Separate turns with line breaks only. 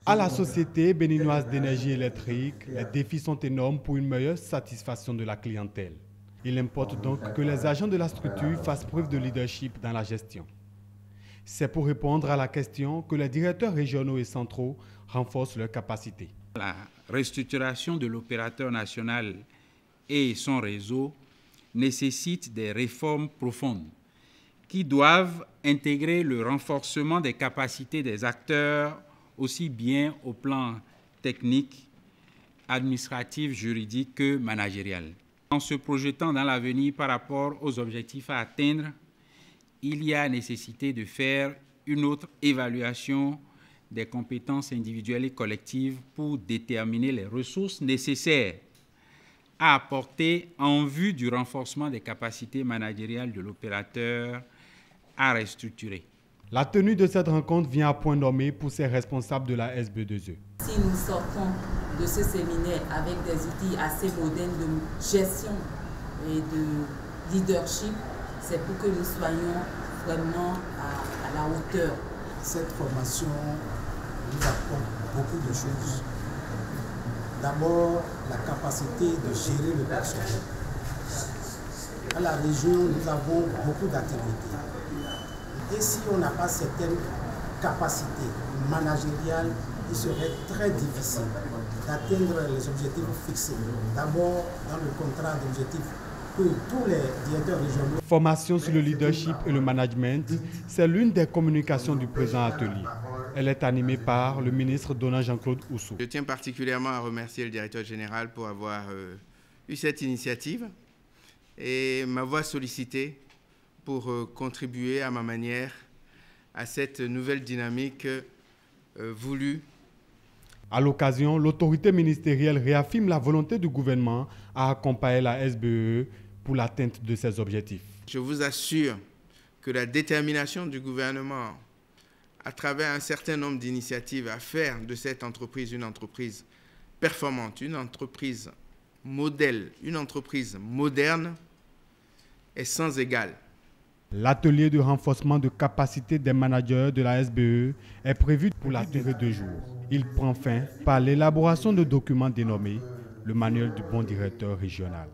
À la Société béninoise d'énergie électrique, les défis sont énormes pour une meilleure satisfaction de la clientèle. Il importe donc que les agents de la structure fassent preuve de leadership dans la gestion. C'est pour répondre à la question que les directeurs régionaux et centraux renforcent leurs capacités.
La restructuration de l'opérateur national et son réseau nécessite des réformes profondes qui doivent intégrer le renforcement des capacités des acteurs aussi bien au plan technique, administratif, juridique que managérial. En se projetant dans l'avenir par rapport aux objectifs à atteindre, il y a nécessité de faire une autre évaluation des compétences individuelles et collectives pour déterminer les ressources nécessaires à apporter en vue du renforcement des capacités managériales de l'opérateur à restructurer.
La tenue de cette rencontre vient à point nommé pour ces responsables de la SB2E.
Si nous sortons de ce séminaire avec des outils assez modernes de gestion et de leadership, c'est pour que nous soyons vraiment à la hauteur.
Cette formation nous apporte beaucoup de choses. D'abord, la capacité de gérer le personnel. À la région, nous avons beaucoup d'activités. Et si on n'a pas certaines capacités managériales, il serait très difficile d'atteindre les objectifs fixés. D'abord, dans le contrat d'objectifs que tous les directeurs régionaux.
Formation sur le leadership et le management, c'est l'une des communications du présent atelier. Elle est animée par le ministre Donald Jean-Claude Oussou.
Je tiens particulièrement à remercier le directeur général pour avoir eu cette initiative et m'avoir sollicité pour contribuer à ma manière à cette nouvelle dynamique voulue.
À l'occasion, l'autorité ministérielle réaffirme la volonté du gouvernement à accompagner la SBE pour l'atteinte de ses objectifs.
Je vous assure que la détermination du gouvernement à travers un certain nombre d'initiatives à faire de cette entreprise une entreprise performante, une entreprise modèle, une entreprise moderne est sans égal.
L'atelier de renforcement de capacité des managers de la SBE est prévu pour la durée de 2 jours. Il prend fin par l'élaboration de documents dénommés le manuel du bon directeur régional.